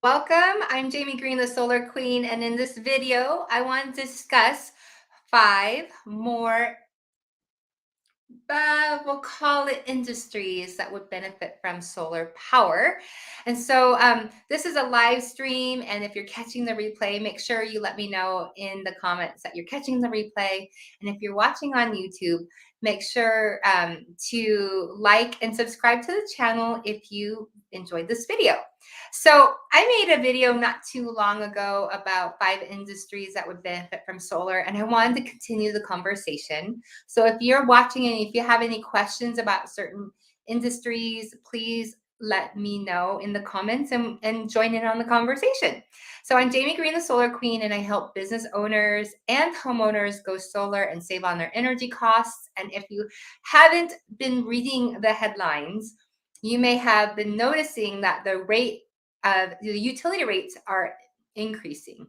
Welcome. I'm Jaime Greene, the Solar Queen, and in this video, I want to discuss 5 more, we'll call it industries that would benefit from solar power. And so this is a live stream, and if you're catching the replay, make sure you let me know in the comments that you're catching the replay. And if you're watching on YouTube, make sure to like and subscribe to the channel if you enjoyed this video. So I made a video not too long ago about 5 industries that would benefit from solar, and I wanted to continue the conversation. So if you're watching and if you have any questions about certain industries, please let me know in the comments and join in on the conversation. So I'm Jaime Greene, the Solar Queen, and I help business owners and homeowners go solar and save on their energy costs. And if you haven't been reading the headlines, you may have been noticing that the utility rates are increasing.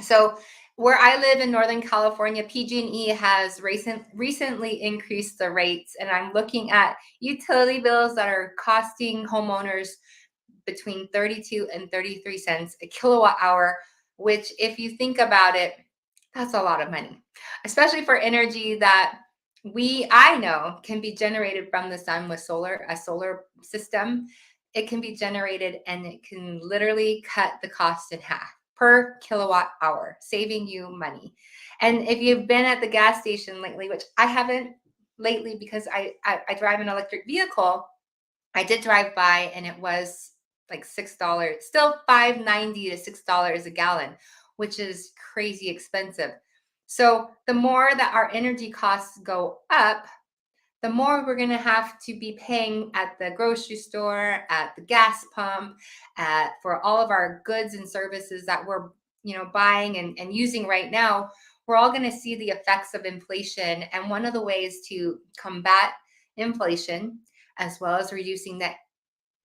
So where I live in Northern California, PG&E has recently increased the rates, and I'm looking at utility bills that are costing homeowners between 32 and 33 cents a kilowatt hour, which if you think about it, that's a lot of money, especially for energy that I know can be generated from the sun with a solar system. It can be generated and it can literally cut the cost in half per kilowatt hour, saving you money. And if you've been at the gas station lately, which I haven't lately because I drive an electric vehicle, I did drive by and it was like $6, still $5.90 to $6 a gallon, which is crazy expensive. So the more that our energy costs go up, the more we're going to have to be paying at the grocery store, at the gas pump, for all of our goods and services that we're buying and using right now. We're all going to see the effects of inflation. And one of the ways to combat inflation, as well as reducing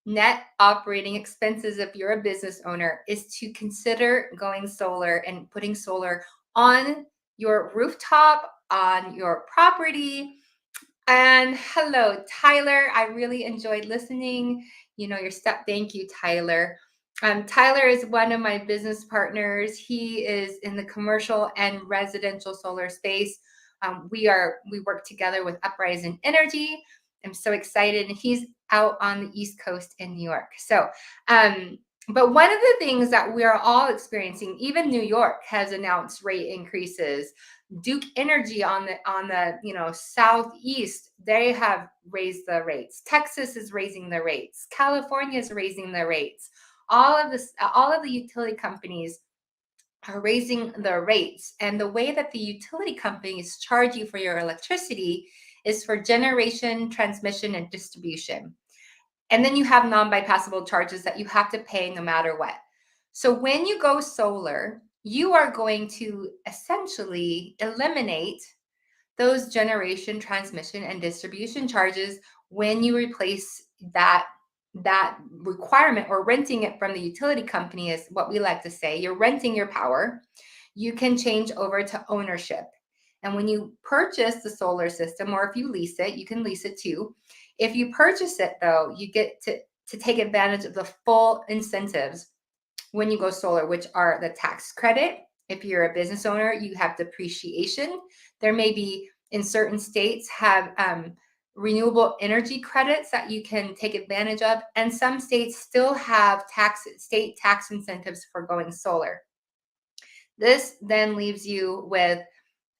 net operating expenses if you're a business owner, is to consider going solar and putting solar on your rooftop, on your property. And hello, Tyler. I really enjoyed listening. Your step. Thank you, Tyler. Tyler is one of my business partners. He is in the commercial and residential solar space. We work together with Uprising Energy. I'm so excited. And he's out on the East Coast in New York. So, but one of the things that we are all experiencing, even New York has announced rate increases. Duke Energy on the southeast, they have raised the rates. Texas is raising the rates. California is raising the rates. All of the utility companies are raising the rates. And the way that the utility companies charge you for your electricity is for generation, transmission, and distribution. And then you have non-bypassable charges that you have to pay no matter what. So when you go solar, you are going to essentially eliminate those generation, transmission, and distribution charges when you replace that requirement, or renting it from the utility company is what we like to say. You're renting your power. You can change over to ownership. And when you purchase the solar system, or if you lease it, you can lease it too. If you purchase it, though, you get to take advantage of the full incentives when you go solar, which are the tax credit. If you're a business owner, you have depreciation. There may be, in certain states, have renewable energy credits that you can take advantage of. And some states still have state tax incentives for going solar. This then leaves you with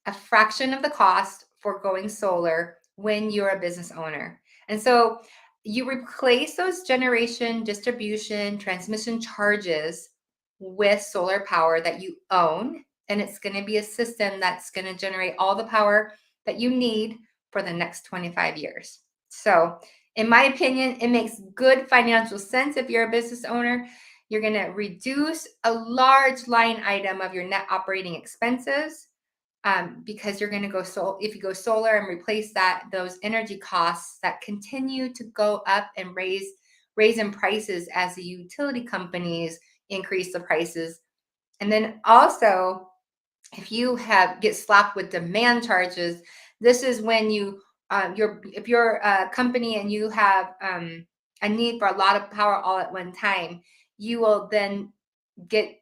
a fraction of the cost for going solar when you're a business owner. And so you replace those generation, distribution, transmission charges with solar power that you own. And it's going to be a system that's going to generate all the power that you need for the next 25 years. So in my opinion, it makes good financial sense if you're a business owner. You're going to reduce a large line item of your net operating expenses, because you're going to go if you go solar and replace those energy costs that continue to go up and raise in prices as the utility companies increase the prices. And then also, if you get slapped with demand charges, this is when if you're a company and you have a need for a lot of power all at one time, you will then get,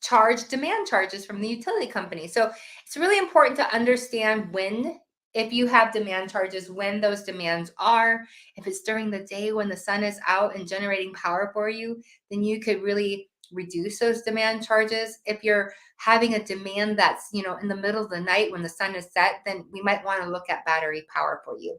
charge demand charges from the utility company. So it's really important to understand when, if you have demand charges, when those demands are. If it's during the day when the sun is out and generating power for you, then you could really reduce those demand charges. If you're having a demand that's, in the middle of the night when the sun is set, then we might want to look at battery power for you.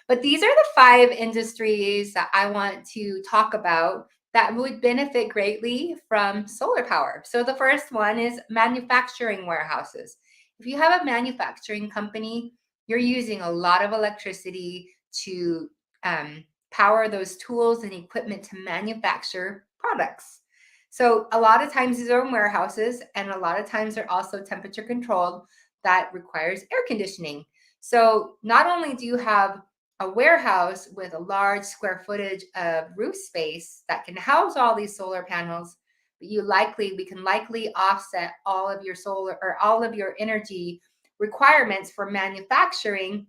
But these are the 5 industries that I want to talk about that would benefit greatly from solar power. So the first one is manufacturing warehouses. If you have a manufacturing company, you're using a lot of electricity to power those tools and equipment to manufacture products. So a lot of times these are in warehouses, and a lot of times they're also temperature controlled. That requires air conditioning. So not only do you have a warehouse with a large square footage of roof space that can house all these solar panels, but we can likely offset all of your solar or all of your energy requirements for manufacturing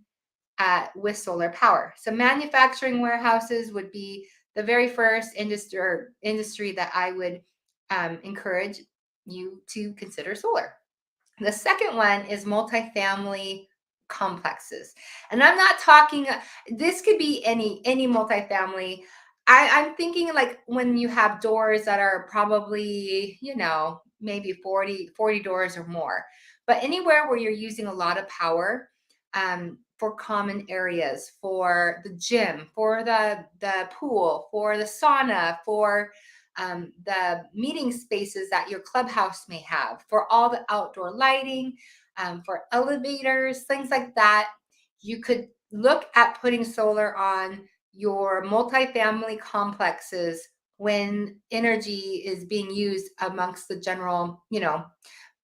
with solar power. So manufacturing warehouses would be the very first industry that I would encourage you to consider solar. The second one is multifamily complexes. And I'm not talking, this could be any multifamily. I'm thinking like when you have doors that are probably, maybe 40 doors or more. But anywhere where you're using a lot of power, for common areas, for the gym, for the pool, for the sauna, for the meeting spaces that your clubhouse may have, for all the outdoor lighting, for elevators, things like that. You could look at putting solar on your multifamily complexes when energy is being used amongst the general,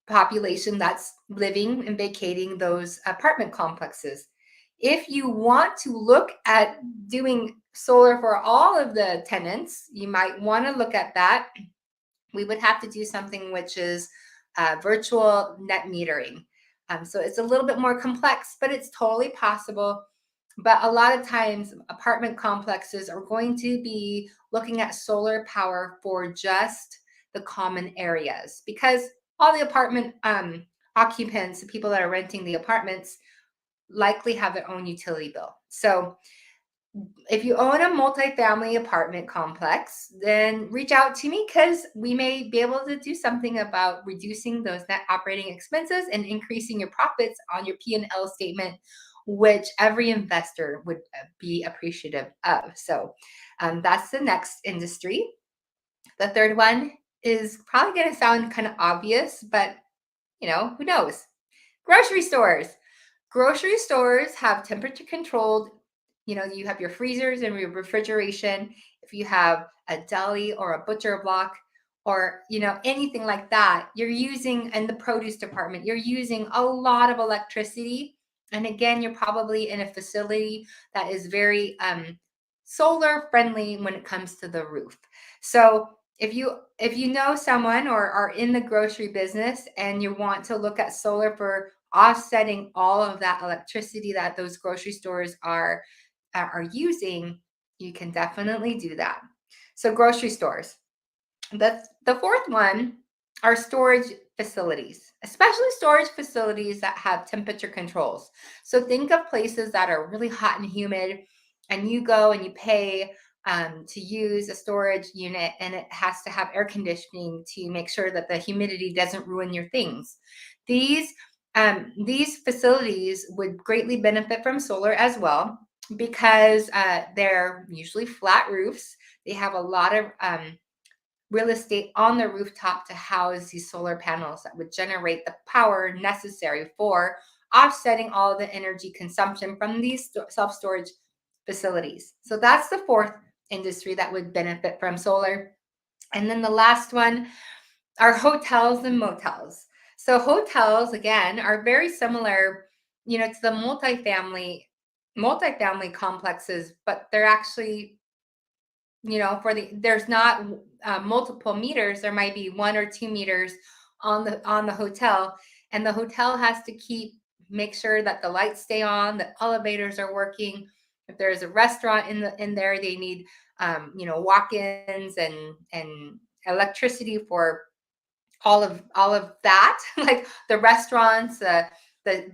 population that's living and vacating those apartment complexes. If you want to look at doing solar for all of the tenants, you might want to look at that. We would have to do something which is virtual net metering. So it's a little bit more complex, but it's totally possible. But a lot of times, apartment complexes are going to be looking at solar power for just the common areas, because all the apartment occupants, the people that are renting the apartments, likely have their own utility bill. So if you own a multifamily apartment complex, then reach out to me, because we may be able to do something about reducing those net operating expenses and increasing your profits on your P&L statement, which every investor would be appreciative of. So that's the next industry. The third one is probably going to sound kind of obvious, but who knows? Grocery stores. Grocery stores have temperature controlled, you have your freezers and your refrigeration. If you have a deli or a butcher block or, anything like that, you're using, in the produce department, you're using a lot of electricity. And again, you're probably in a facility that is very solar friendly when it comes to the roof. So if you know someone or are in the grocery business and you want to look at solar for offsetting all of that electricity that those grocery stores are using, you can definitely do that. So grocery stores. The fourth one are storage facilities, especially storage facilities that have temperature controls. So think of places that are really hot and humid, and you go and you pay to use a storage unit, and it has to have air conditioning to make sure that the humidity doesn't ruin your things. These facilities would greatly benefit from solar as well, because they're usually flat roofs. They have a lot of real estate on the rooftop to house these solar panels that would generate the power necessary for offsetting all the energy consumption from these self-storage facilities. So that's the fourth industry that would benefit from solar. And then the last one are hotels and motels. So hotels, again, are very similar, to the multifamily complexes, but they're actually, there's not multiple meters. There might be 1 or 2 meters on the hotel, and the hotel has to make sure that the lights stay on, the elevators are working. If there's a restaurant in there, they need walk-ins and electricity for all of that, like the restaurants, the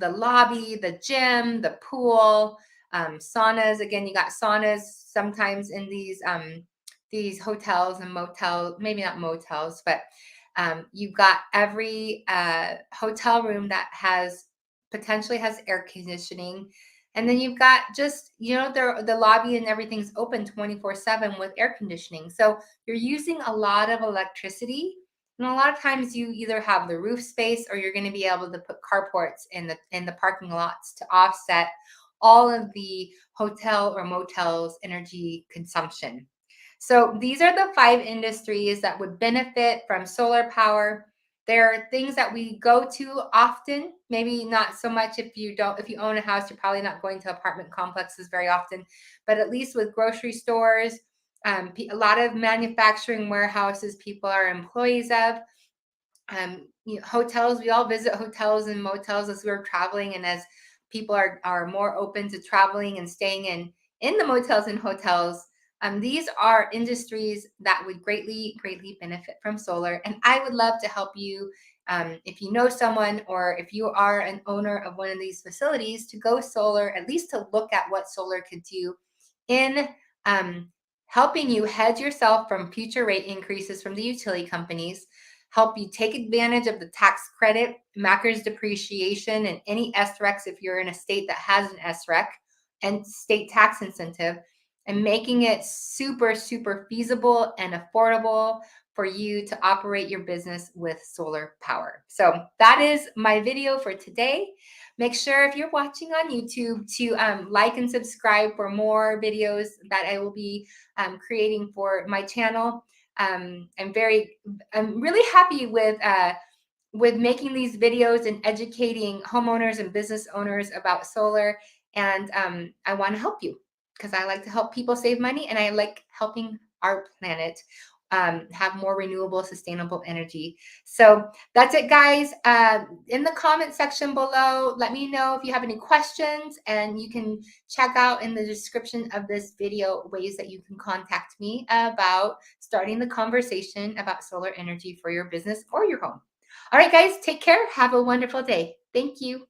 lobby, the gym, the pool, saunas. Again, you got saunas sometimes in these hotels and motels, maybe not motels, but you've got every hotel room that potentially has air conditioning. And then you've got just, the lobby and everything's open 24/7 with air conditioning. So you're using a lot of electricity. And a lot of times you either have the roof space or you're going to be able to put carports in the parking lots to offset all of the hotel or motels energy consumption. So these are the 5 industries that would benefit from solar power. There are things that we go to often, maybe not so much if you own a house, you're probably not going to apartment complexes very often, but at least with grocery stores, a lot of manufacturing warehouses people are employees of. Hotels, we all visit hotels and motels as we're traveling, and as people are more open to traveling and staying in the motels and hotels. These are industries that would greatly benefit from solar, and I would love to help you. If you know someone, or if you are an owner of one of these facilities, to go solar, at least to look at what solar could do in helping you hedge yourself from future rate increases from the utility companies, help you take advantage of the tax credit, MACRS depreciation, and any SRECs if you're in a state that has an SREC, and state tax incentive, and making it super feasible and affordable for you to operate your business with solar power. So that is my video for today. Make sure, if you're watching on YouTube, to like and subscribe for more videos that I will be creating for my channel. I'm really happy with making these videos and educating homeowners and business owners about solar. And I want to help you because I like to help people save money, and I like helping our planet have more renewable, sustainable energy. So that's it, guys. In the comment section below, let me know if you have any questions, and you can check out in the description of this video ways that you can contact me about starting the conversation about solar energy for your business or your home. All right, guys, take care. Have a wonderful day. Thank you.